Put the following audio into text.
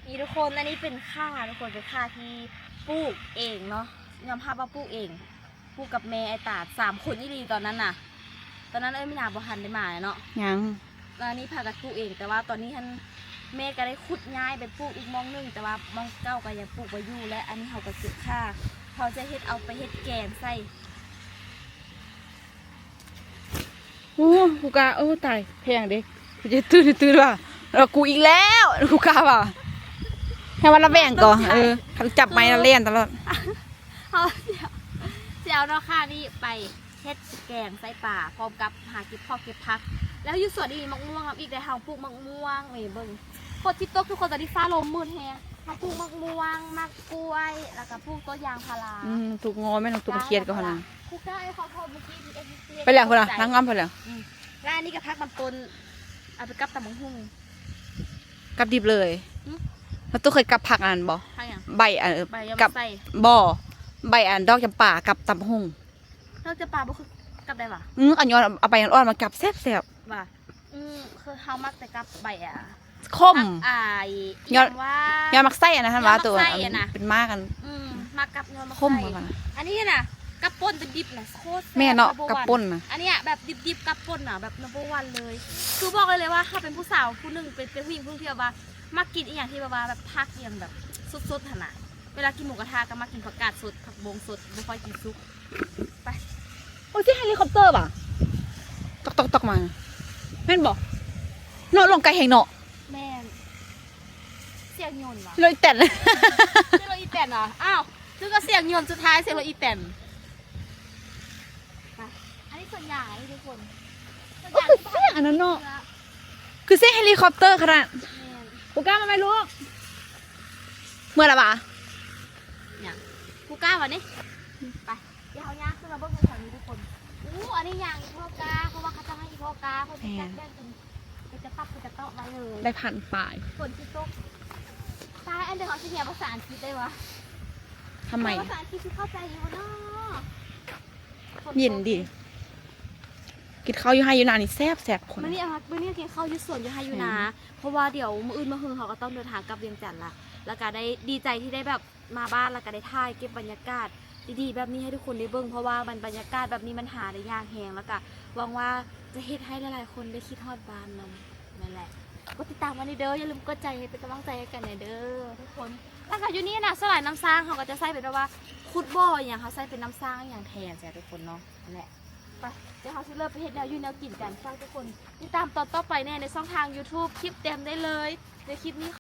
นี่ทุกคนอันนี้เป็นข้าทุกคนเป็นข้าที่ปลูกเองเนาะยอมรับว่าปลูกเองปลูกกับแม่ไอตาด3 คนนี่ดีตอนนั้นน่ะตอนนั้นไม่นาบ่ทันได้มาเนาะยังแล้วนี่พากันปลูกเองแต่ว่าตอนนี้ท่านแม่ก็ได้ขุดง่ายไปปลูกอีกมองนึงแต่ว่ามองเก้าก็ยังปลูกไว้อยู่และอันนี้เขาก็เก็บค่าเขาจะเฮ็ดเอาไปเฮ็ดแกงใส่โอ้กูกาตายแพงเด็กกูจะตื่นว่ะเรากูอีกแล้วกูกาว่ะให้วันละแบ่งก่อนเขาจับไม้ละเล่นตลอดเขาเสียวเนาะค่ะนี่ไปเฮ็ดแกงใส่ป่าพร้อมกับหาเก็บผักแล้วอยู่สวนนี่มะม่วงครับอีกได้เฮาปลูกมะม่วงนี่เบิ่งโคตรที่ตกทุกคนตอนนี้ฟ้าลมมืดแฮะเขาปลูกมะม่วงมะกล้วยแล้วก็ปลูกต้นยางพาราถูกงอไม่ต้องถูกเคียดก็พอนะครูก้าไอ้เขาพอเมื่อกี้ไปแล้วคนละนั่งงอมไปแล้วแล้วอันนี้ก็พักมันต้นเอาไปกับตำบักหุ่งกับดิบเลยแล้วตู้เคยกับผักอันบ่ใบกับบ่ใบอันดอกจำป่ากับตำหุ่งดอกจำป่าบ่คือกับได้ป่ะอันย้อนเอาไปอ่อนมากับแซ่บว่ะคือเฮามักแต่กับใบคมย้อนว่าย้อนมักไส้นะท่านว่าตัวเป็นมากกันมากับย้อนมักคมมาอันนี้น่ะกับป่นเป็นดิบนะโคตรแม่เนาะกับป่นนะอันนี้แบบดิบกับป่นอ่ะแบบnumber 1เลยคือบอกเลยว่าถ้าเป็นผู้สาวผู้หนึ่งเป็นผู้หญิงผู้เที่ยวว่ามากินอีกอย่างที่ว่าแบบพักอย่างแบบสดๆขนาดเวลากินหมูกระทะก็มากินผักกาดสดผักบงสดไม่ค่อยกินซุปไปโอ้ที่เฮลิคอปเตอร์ป่ะตกมาแม่นบอกเนาะลงไกลแห่งเนาะแม่นเสียงยนต์วะเลยแต่นเลยเสียงรถอีแตนเหรออ้าวซึ่งก็เสียงยนต์สุดท้ายเสียงรถอีแตนอันนี้ส่วนใหญ่ทุกคนคือเสียงอันนั้นเนาะคือเสียงเฮลิคอปเตอร์ขนาดกูกล้ามาไหมลูกเมื่อไรบ้าเนี่ยกูกล้าวันนี้ไปเดี๋ยวเขาย่างขึ้นมาเบิ้งแถวนี้ทุกคนอันนี้ย่างอีพ่อกาเพราะว่าเขาจะให้อีพ่อกาเพราะจะแบ่งเป็นจะตับเป็นจะเตาะไว้เลยได้ผ่านฝ่ายฝนที่ตกตายอันเดียวเขาจะเหี่ยวภาษาอังกฤษได้วะทำไมภาษาอังกฤษที่เข้าใจอยู่เนาะเย็นดิกินข้าวยูไฮยูนานี่แซ่บคนมื่อนี้กินข้าวยูสวนยูไฮยูนาเพราะว่าเดี๋ยวมื้ออื่นมื้อหื้อเขาก็ต้องเดินทางกลับเวียงจันทร์ละแล้วก็ได้ดีใจที่ได้แบบมาบ้านแล้วก็ได้ถ่ายเก็บบรรยากาศดีๆแบบนี้ให้ทุกคนได้เบิ่งเพราะว่าบรรยากาศแบบนี้มันหาได้ยากแฮงแล้วก็หวังว่าจะเฮ็ดให้หลายๆคนได้คิดฮอดบ้านนั่นแหละกดติดตามวันนี้เด้ออย่าลืมกดใจให้เป็นกำลังใจให้กันหน่อยเด้อทุกคนแล้วก็อยู่นี่นะสลายน้ำสร้างเขาก็จะใส่เป็นแบบว่าขุดบ่ออย่างเขาใส่เป็นน้ำสร้างอย่างแทนจ้ะทุกคนเนาะนั่นแหละไปเดี๋ยวเขาจะเริ่มไปเฮ็ดแนวยูแนวกินกันฝากทุกคนติดตามตอนต่อไปแน่ในช่องทาง YouTube คลิปเต็มได้เลยในคลิปนี้